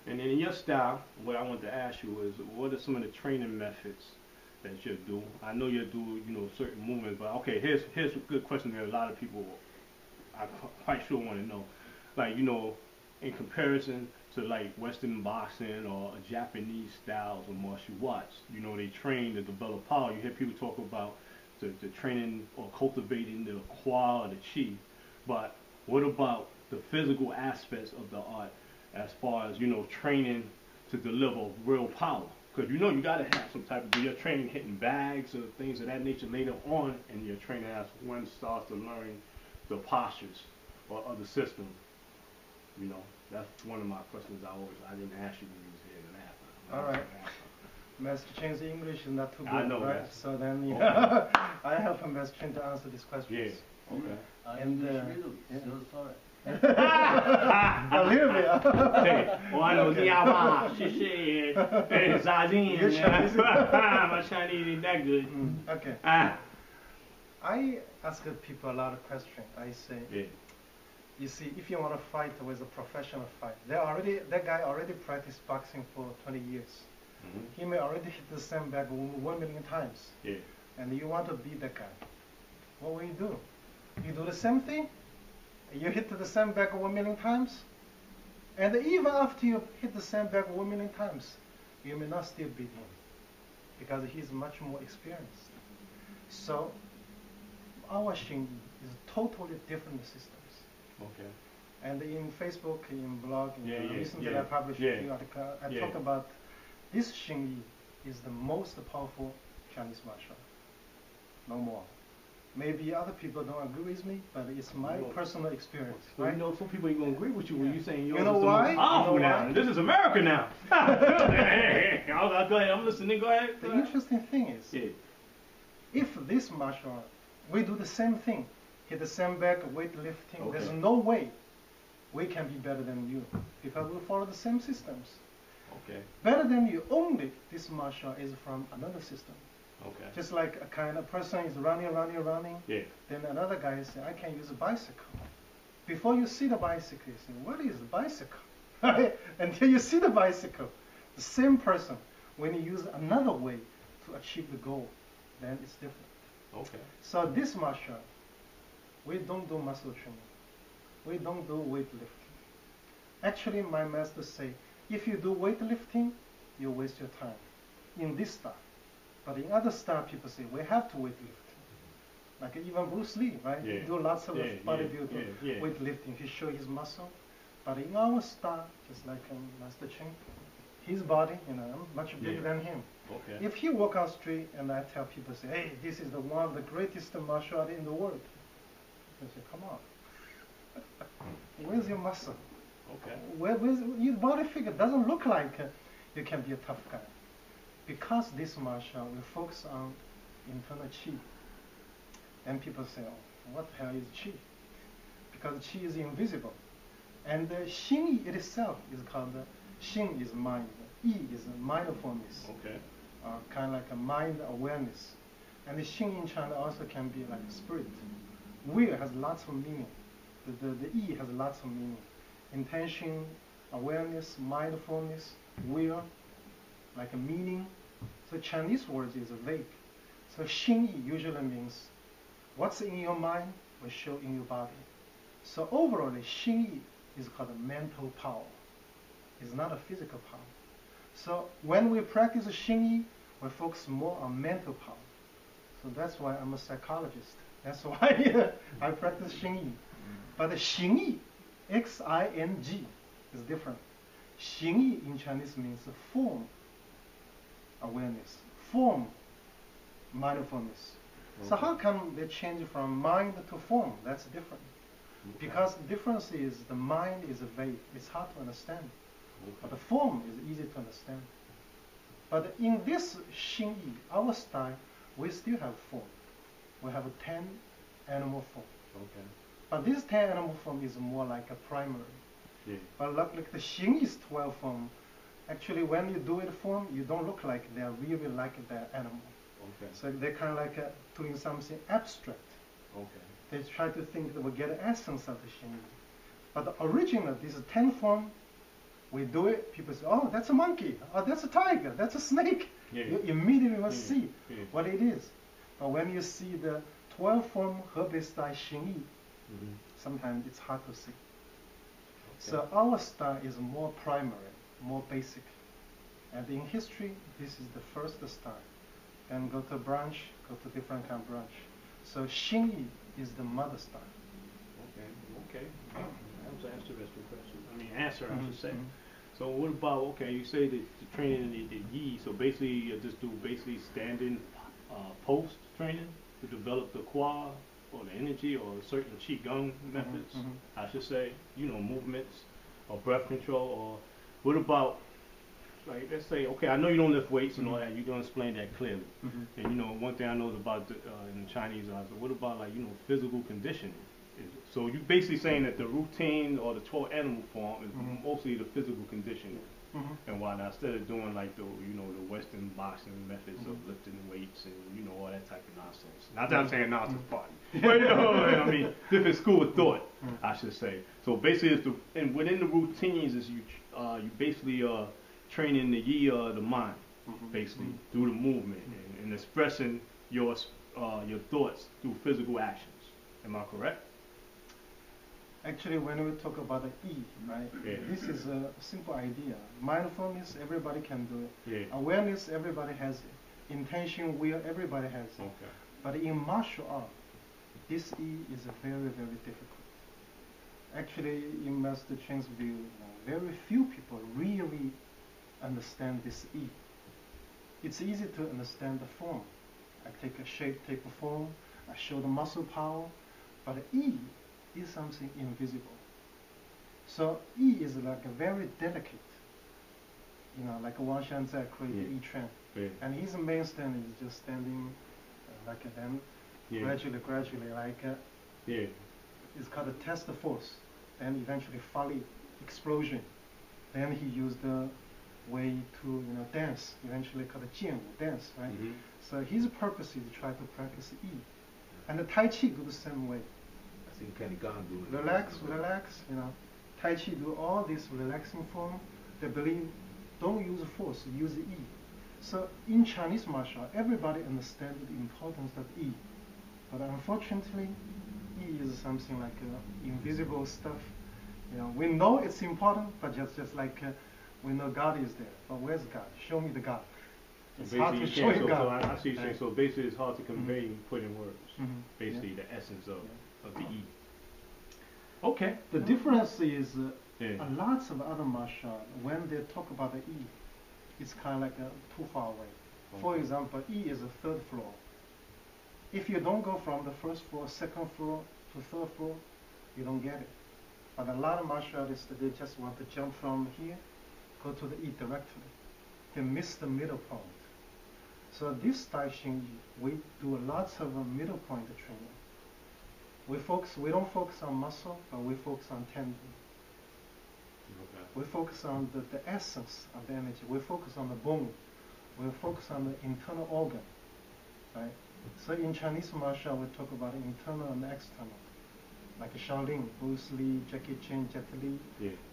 And then in your style, what I want to ask you is, what are some of the training methods that you do? I know you do, certain movements, but okay, here's a good question that a lot of people, I quite sure want to know. Like, in comparison to like Western boxing or Japanese styles of martial arts, they train to develop power. You hear people talk about the training or cultivating the qua or the chi, but what about the physical aspects of the art as far as, training to deliver real power? Because you gotta have some type of, your training hitting bags or things of that nature later on in your training as one starts to learn the postures or other systems. That's one of my questions I didn't ask you when you was here and All right. Master Chen's English is not too good, I know right? that. So then, Okay. I help Master Chen to answer these questions. Yeah. Okay. And so sorry. a little bit. Hey, I know You're Chinese. My Chinese ain't that good. Okay. I ask people a lot of questions. I say, Yeah. you see, if you want to fight with a professional fight, that guy already practiced boxing for 20 years. He may already hit the same bag 1,000,000 times. Yeah. And you want to beat that guy. What will you do? You do the same thing? You hit the same bag 1,000,000 times? And even after you hit the same bag 1,000,000 times, you may not still beat him because he's much more experienced. So our XIN is totally different systems. Okay. And in Facebook, in blog, recently I I published a few articles. I talk about this XIN Yi is the most powerful Chinese martial art. No more. Maybe other people don't agree with me, but it's my personal experience. Well, right? some people ain't gonna agree with you when you saying yours You know is the why? most powerful You know now. why? This is America now. Hey, go ahead. I'm listening. Go ahead. The interesting thing is, Yeah. if this martial art, we do the same thing, hit the same bag, weightlifting, Okay. there's no way we can be better than you because we follow the same systems. Okay. Better than you only this martial art is from another system. Okay. Just like a kind of person is running, Yeah. then another guy says, I can use a bicycle. Before you see the bicycle, you say, what is a bicycle? Until you see the bicycle, the same person, when you use another way to achieve the goal, then it's different. Okay. So this martial art, we don't do muscle training. We don't do weightlifting. Actually, my master say, if you do weightlifting, you waste your time in this style. But in other style, people say, we have to weightlifting. Like even Bruce Lee, right? Yeah. He do lots of bodybuilding, weightlifting. He show his muscle. But in our style, just like Master Chen, his body, I'm much bigger than him. Okay. If he walk out street and I tell people, say, hey, this is one of the greatest martial art in the world. They say, come on. Where's your muscle? Okay. Where's your body figure? Doesn't look like you can be a tough guy. Because this martial art will focus on internal chi. And people say, oh, what the hell is chi? Because chi is invisible. And the XIN Yi itself is called, XIN is mind, Yi is mindfulness. Okay. Kind of like a mind awareness. And the XIN in China also can be like a spirit. Will has lots of meaning. The Yi has lots of meaning. Intention, awareness, mindfulness, will, like a meaning. So Chinese words is vague. So XIN Yi usually means what's in your mind will show in your body. So overall, XIN Yi is called a mental power. It's not a physical power. So when we practice XIN Yi, we focus more on mental power. So that's why I'm a psychologist. That's why I practice XIN Yi. But the XIN Yi, X-I-N-G, is different. XIN Yi in Chinese means form awareness, form mindfulness. Okay. So how come they change from mind to form? That's different. Okay. Because the difference is the mind is vague. It's hard to understand. Okay. But the form is easy to understand. But in this XIN Yi, our style, we still have form. We have 10 animal form. Okay. But this 10 animal form is more like a primary. Yeah. But like the XIN Yi is 12 form. Actually, when you do it form, you don't look like they're really like the animal. Okay. So they're kind of like doing something abstract. Okay. They try to think that we get the essence of the XIN Yi. But the original, this 10 form, We do it, people say, oh, that's a monkey, oh, that's a tiger, that's a snake. Yeah. You immediately will see Yeah. what it is. But when you see the 12 form Hebei style XIN Yi, sometimes it's hard to see. Okay. So our style is more primary, more basic. And in history, this is the first style. Then go to branch, go to different kind of branch. So XIN Yi is the mother style. Okay. That was an interesting question. I mean, answer, I should say. So what about, okay, you say that the training in the Yi, so basically you just do basically standing post training to develop the Qua or the energy or certain Qigong methods, I should say, movements or breath control, or what about, like, let's say, okay, I know you don't lift weights and all that, you're going to explain that clearly. And one thing I know about in Chinese, what about like, physical conditioning? So you're basically saying that the routine or the 12 animal form is mostly the physical conditioning and whatnot, instead of doing like the the Western boxing methods of lifting weights and all that type of nonsense. Not that I'm saying nonsense party, but I mean different school of thought, I should say. So basically, it's and within the routines is you basically training the Yi the mind, basically through the movement and expressing your thoughts through physical actions. Am I correct? Actually, when we talk about the E, right, this is a simple idea. Mindfulness, everybody can do it. Awareness, everybody has it. Intention, will, everybody has it. Okay. But in martial art, this E is very, very difficult. Actually, in Master Chen's view, very few people really understand this E. It's easy to understand the form. I take a shape, take a form, I show the muscle power, but E is something invisible. So E is like a very delicate, like YuanXia created Yi Chen. And his main stand is just standing like a then gradually like it's called a test force. Then eventually folly, explosion. Then he used the way to dance, eventually called a Jian dance, right? So his purpose is to try to practice E. And the Tai Chi do the same way. Relax, Tai Chi do all this relaxing form. They believe don't use force, use E. So in Chinese martial art, everybody understands the importance of E. But unfortunately, E is something like invisible stuff. We know it's important, but just like we know God is there. But where's God? Show me the God. It's hard to show you God. So I see you saying, so basically it's hard to convey and put in words, basically the essence of the E. Okay. The difference is a lots of other martial art, when they talk about the E, it's kind of like too far away. For example, E is a third floor. If you don't go from the first floor, second floor to third floor, you don't get it. But a lot of martial artists, they just want to jump from here, go to the E directly. They miss the middle point. So this style XIN Yi, we do lots of middle point training. We don't focus on muscle, but we focus on tendon. We focus on the essence of the energy. We focus on the bone. We focus on the internal organ, right? So in Chinese martial art, we talk about internal and external. Like Shaolin, Bruce Lee, Jackie Chen, Jet Li.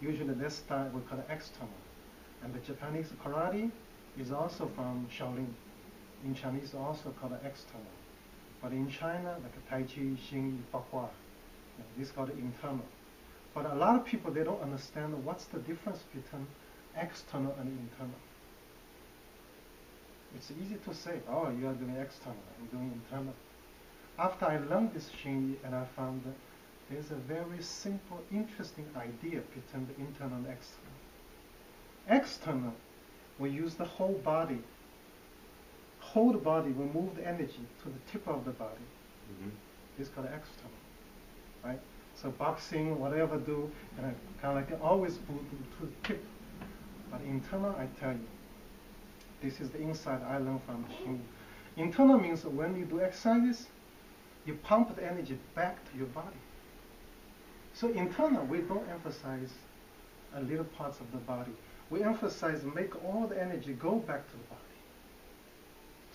Usually this style we call it external. And the Japanese karate is also from Shaolin. In Chinese, also called external. But in China, like Tai Chi, XIN Yi, Ba Gua, this is called internal. But a lot of people, they don't understand what's the difference between external and internal. It's easy to say, oh, you are doing external, I'm doing internal. After I learned this XIN Yi, and I found that there's a very simple, interesting idea between the internal and external. External, we use the whole body. Whole body, we move the energy to the tip of the body. This is called external, right? So boxing, whatever do, kind of like always move to the tip. But internal, I tell you, this is the insight I learned from XIN Yi. Internal means when you do exercises, you pump the energy back to your body. So internal, we don't emphasize a little parts of the body. We emphasize make all the energy go back to the body.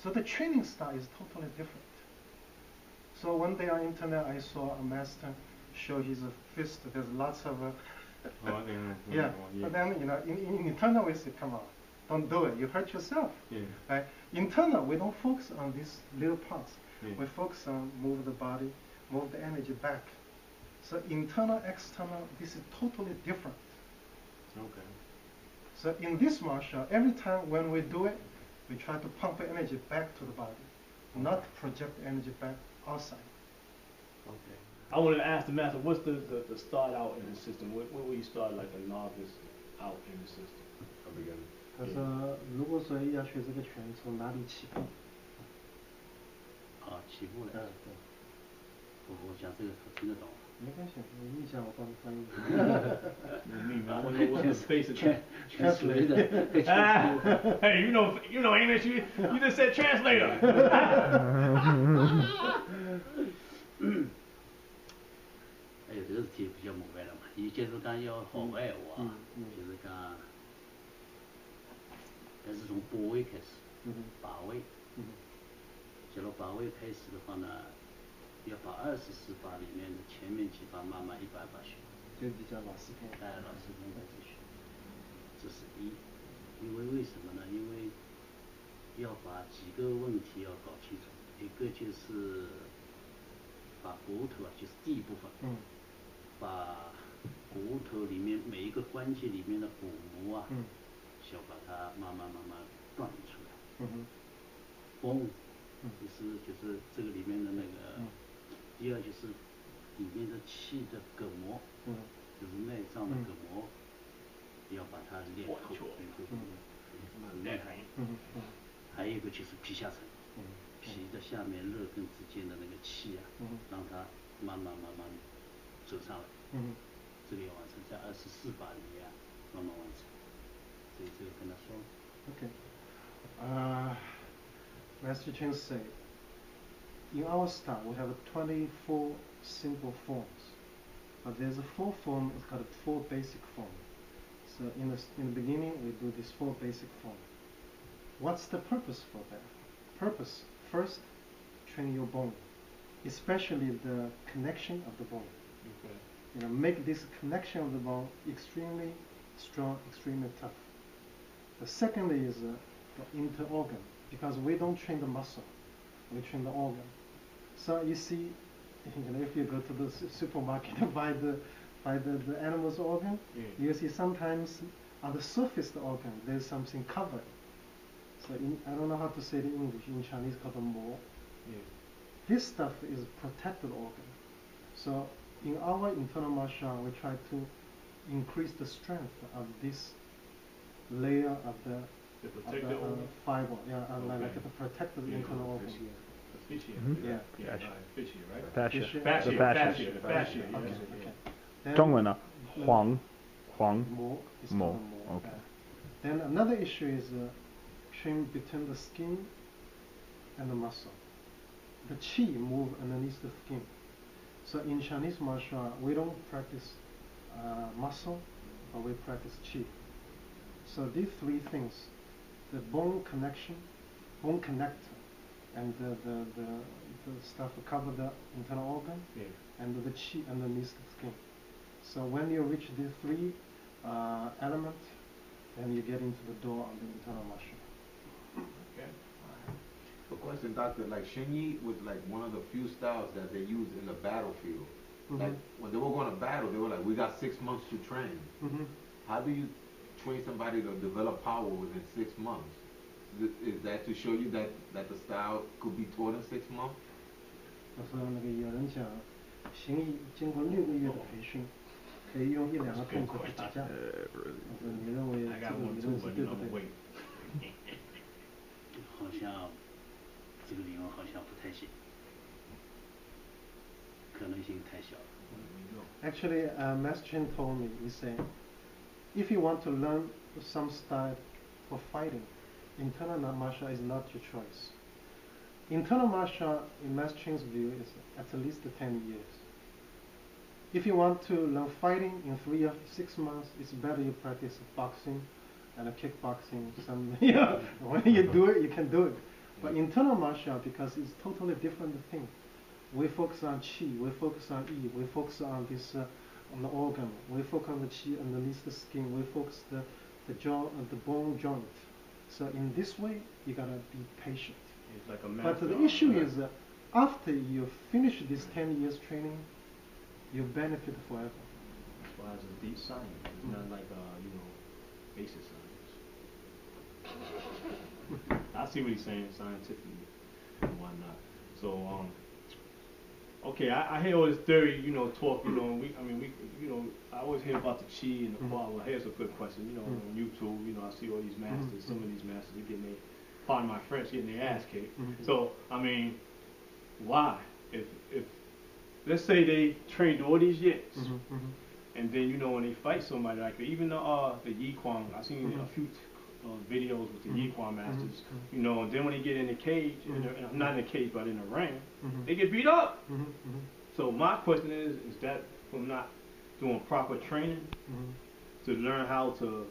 So the training style is totally different. So one day on internet, I saw a master show his fist. There's lots of Yeah, but then in internal we say, come on, don't do it. You hurt yourself. Yeah. Right? Internal, we don't focus on these little parts. Yeah. We focus on move the body, move the energy back. So internal, external, this is totally different. Okay. So in this martial art, every time when we do it, we try to pump the energy back to the body, not project the energy back outside. Okay. I wanted to ask the master, what's the start out in the system? Where will you start like a novice out in the system? Beginning. 他说，如果说要学这个拳，从哪里起步？啊，起步了。对。我讲这个他听得懂。没关系，你印象我帮你翻译。I want to know what's the basic translator. Hey, you know English. You just said translator. 还有这个事体比较明白了嘛？伊就是讲要学个闲话，就是讲，还是从把位开始，把位。假如把位开始的话呢，要把24把里面的前面几把慢慢一把一把学。就比较老师傅。老师傅开始学，这是一。因为什么呢？因为要把几个问题要搞清楚，一个就是把骨头啊，就是第一部分，把骨头里面每一个关节里面的骨膜啊，想把它慢慢断出来。崩，就是这个里面的那个，第二就是里面的气的膈膜，就是内脏的膈膜，要把它练透，很厉害。还有一个就是皮下层，皮的下面肋根之间的那个气啊，让它慢慢走上来。这个要完成，在24把里面慢慢完成。所以这个跟他说。Okay. Master Chen say, in our style we have 24 simple forms, but there's a fourth form. It's called 4 basic forms. So in the beginning we do this 4 basic form. What's the purpose for that? Purpose, first, train your bone, especially the connection of the bone. Okay. Make this connection of the bone extremely strong, extremely tough. The second is the inter-organ, because we don't train the muscle, we train the organ. So you see, if you go to the supermarket and buy the animal's organ, you see sometimes on the surface of the organ there's something covered. So I don't know how to say it in English. In Chinese, called a mo. This stuff is protected organ. So in our internal martial art, we try to increase the strength of this layer of the fiber, like the protected internal organ. Fascia. 中文呢？黄某。Okay. Then another issue is train between the skin and the muscle. The qi move underneath the skin. So in Chinese martial art, we don't practice muscle, but we practice qi. So these 3 things, the bone connection, bone connector, and the stuff that cover the internal organ, and the qi underneath the skin. So when you reach these 3 elements, then you get into the door of the internal martial. Okay. A question, doctor, like XIN YI was like one of the few styles that they used in the battlefield. Like when they were going to battle, they were like, we got 6 months to train. How do you train somebody to develop power within 6 months? Is that to show you that the style could be taught in 6 months? 我说那个有人讲，XIN YI经过6个月的培训，可以用1-2个动作去打架。你认为这个理论是对不对？好像这个理论好像不太行，可能性太小了。Actually, Master Chen told me, he said, if you want to learn some style for fighting, internal martial is not your choice. Internal martial, in Master Chen's view, is at least 10 years. If you want to learn fighting in 3 or 6 months, it's better you practice boxing and kickboxing. When you do it, you can do it. But internal martial, because it's totally different thing. We focus on qi, we focus on yi, we focus on this on the organ. We focus on the qi underneath the skin. We focus the jaw and the bone joint. So in this way, you gotta be patient. It's like a But the issue is, after you finish this 10 years training, you benefit forever. Well, it's a deep science. It's not like basic science. I see what he's saying scientifically and whatnot. So okay, I hear all this theory, talk. I always hear about the chi and the Ba. Well, here's a good question. On YouTube, I see all these masters. Some of these masters are getting their, pardon my French, getting their ass kicked. So I mean, why? If let's say they trained all these years, and then when they fight somebody like that, even the Yi Kwang, I've seen a few videos with the Yi Kwang masters, and then when they get in the cage, not in the cage but in the ring, they get beat up. So my question is that from not doing proper training to learn how to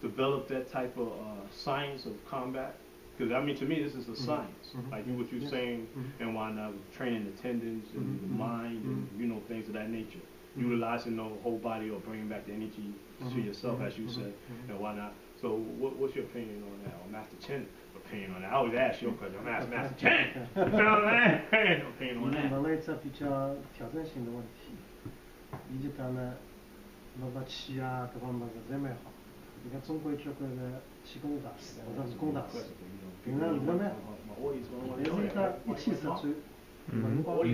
develop that type of science of combat? Because I mean, to me, this is a science, like what you're saying, and why not training the tendons and the mind and things of that nature, utilizing the whole body or bringing back the energy to yourself, as you said, and why not? So, what's your opinion on that, or Master Chen opinion on that? I always ask your question. I'm asking Master Chen. Opinion on that. 问了一个比较挑战性的问题，伊就讲呢，那个气啊，各方面实在蛮好。你看中国交关的气功大师或者是功大师，平常做得蛮好。但是伊讲一天10转，文光，那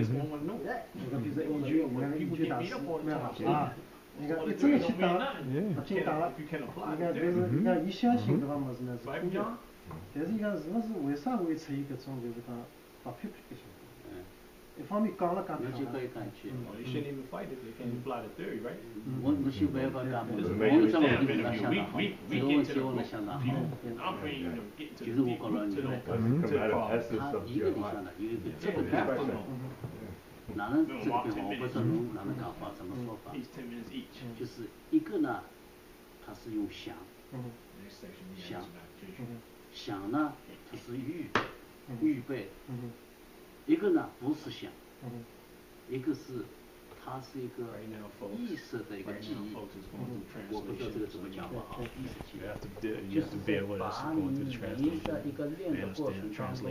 个比如说英剧，那个英剧大师蛮好啊。你看，你真的去打，进打了。你看，但是你看，伊相信搿方物事呢是空间，但是伊讲是勿是为啥会出现搿种就是讲白皮皮个情况？一方面讲了讲那就可以讲去。You shouldn't even fight it. They can't apply the theory, right? 我是不要讲嘛，我这么就相当好，这个问题我能相当好。就是我讲了，他一个理想的，有一个这个看法。哪能这个变化？我不知道侬哪能讲法，怎么说法？就是一个呢，它是用想，想呢，它是预备，一个呢不是想，一个是它是一个意识的一个记忆，我不知道这个怎么讲法啊，意识记忆，就是把你的一个练的过程当中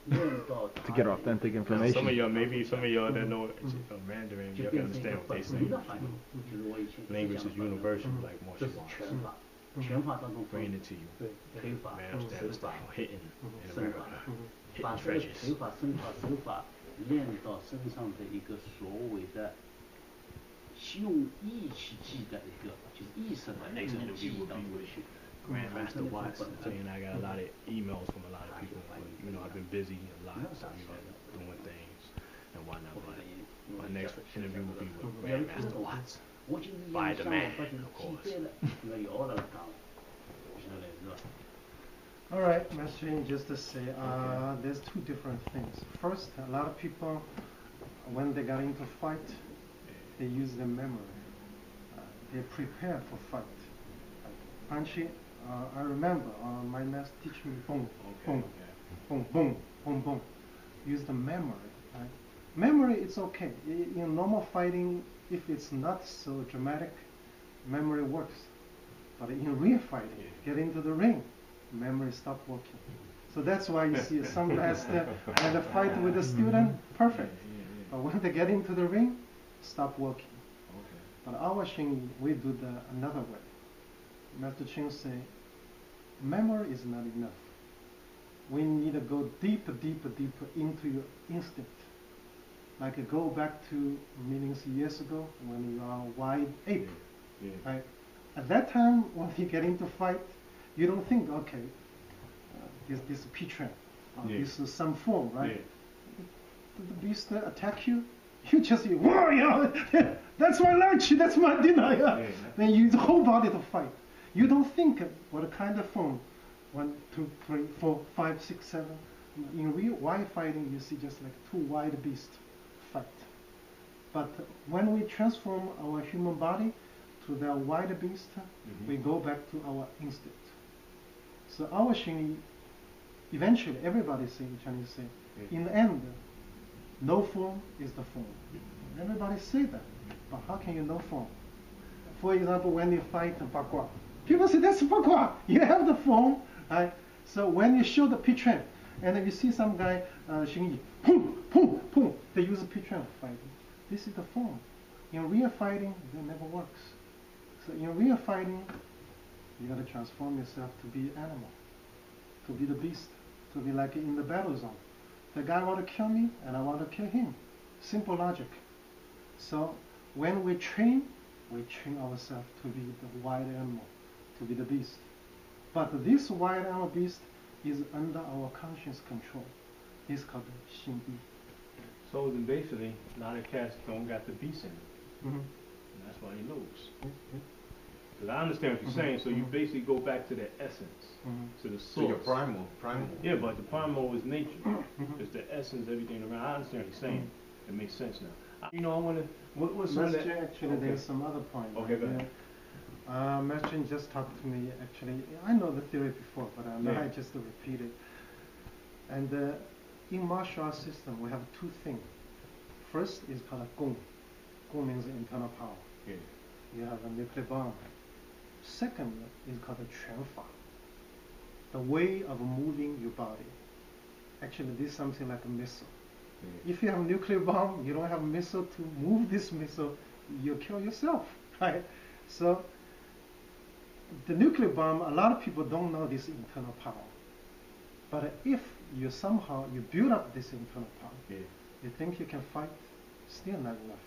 练到 to get authentic information. Some of y'all that know Mandarin, you can understand what they say. Language is universal, like martial arts. 拳法当中 Bring it to you. 腿法、 Man understand style, hitting in 身法， America, 把 hitting 这个 trenches. 腿法、身法、手法练到身上的一个所谓的用意去记的一个，就是意识的那种记忆当中去。 Grandmaster Watson saying I got a lot of emails from a lot of people. I've been busy a lot, so doing things and whatnot. But my next interview will be with Grandmaster Watson. 我今天想法就是记对了，要摇了讲，晓得是吧？ All right, Master Yin, just to say, there's two different things. First, a lot of people, when they got into fight, they use their memory. They prepare for fight. Punching, I remember my master teach me boom, boom, boom, boom, boom, boom. Use the memory. Right? Memory, it's okay. In normal fighting, if it's not so dramatic, memory works. But in real fighting, get into the ring, memory stop working. So that's why you see some master when they fight with a student, perfect. But when they get into the ring, stop working. But our Xing, we do another way. Master Chen say, memory is not enough. We need to go deeper, deeper, deeper into your instinct. Like go back to millions of years ago when you are a wild ape. Right? At that time, when you get into fight, you don't think, okay, this is P-trap, this is some form, right? The beast attack you, you just say, whoa, that's my lunch, that's my dinner. Then you use the whole body to fight. You don't think what kind of form, 1, 2, 3, 4, 5, 6, 7. In real wild fighting, you see just like two wild beasts fight. But when we transform our human body to the wild beast, we go back to our instinct. So our Xing, eventually everybody say, Chinese say, in the end, no form is the form. Everybody say that, but how can you know form? For example, when you fight Ba Gua, people say that's Ba Gua. You have the form, right? So when you show the picture, and then you see some guy, Xin Yi, boom, boom, boom, they use a picture of fighting. This is the form. In real fighting, that never works. So in real fighting, you gotta transform yourself to be animal, to be the beast, to be like in the battle zone. The guy want to kill me, and I want to kill him. Simple logic. So when we train ourselves to be the wild animal, to be the beast. But this wild animal beast is under our conscious control. It's called Xin Yi. So then basically, a lot of cats don't got the beast in it. Mm-hmm. And that's why they lose. Because I understand what you're saying, so you basically go back to the essence, to the source. So your primal. Yeah, but the primal is nature. It's the essence, everything around. I understand what you're saying. It makes sense now. You know, I want to. What's some of that? Actually, there's some other point. Okay, go ahead. Master Chen just talked to me. Actually, I know the theory before, but I just repeat it. And in martial arts system, we have two things. First is called Gong. Gong means internal power. Yeah. You have a nuclear bomb. Second is called Quan Fa. The way of moving your body. Actually, this is something like a missile. Yeah. If you have a nuclear bomb, you don't have a missile to move this missile, you kill yourself, right? So, the nuclear bomb, a lot of people don't know this internal power. But if you somehow, you build up this internal power, you think you can fight, still not enough.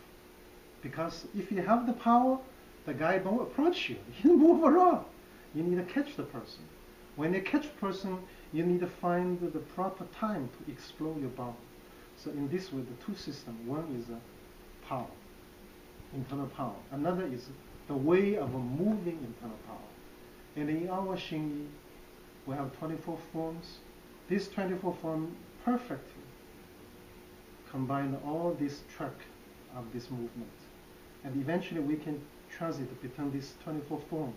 Because if you have the power, the guy don't approach you. You move around. You need to catch the person. When you catch a person, you need to find the proper time to explode your bomb. So in this way, the two systems, one is power, internal power. Another is the way of moving internal power. And in our Xin Yi, we have 24 forms. These 24 forms perfectly combine all this track of this movement. And eventually we can transit between these 24 forms.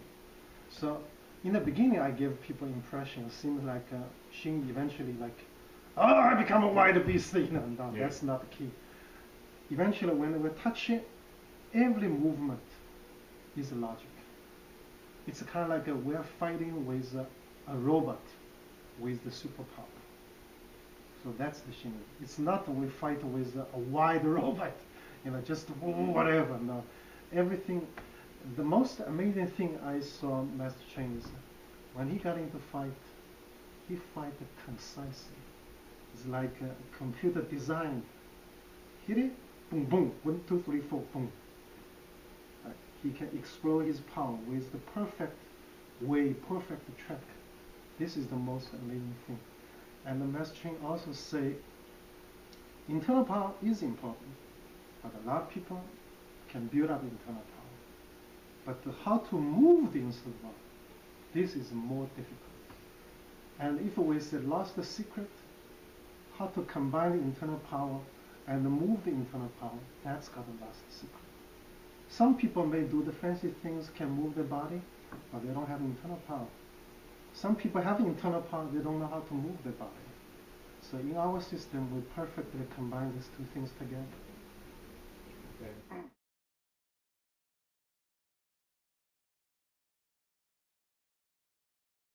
So in the beginning, I gave people impression, it seems like Xin Yi eventually like, oh, I become a wild beast. No, that's not the key. Eventually, when we touch it, every movement is logic. It's kind of like we're fighting with a robot with the superpower. So that's the Xin Yi. It's not we fight with a wild robot, just whatever. No, everything. The most amazing thing I saw Master Chen is when he got into fight, he fight concisely. It's like a computer design. Hit it, boom, boom, 1, 2, 3, 4, boom. He can explore his power with the perfect way, perfect track. This is the most amazing thing. And the Master Chen also say, internal power is important, but a lot of people can build up internal power. But how to move the internal power, this is more difficult. And if we say lost the secret, how to combine the internal power and move the internal power, that's got to lost the secret. Some people may do the fancy things, can move their body, but they don't have internal power. Some people have internal power, they don't know how to move their body. So in our system, we perfectly combine these two things together. Okay.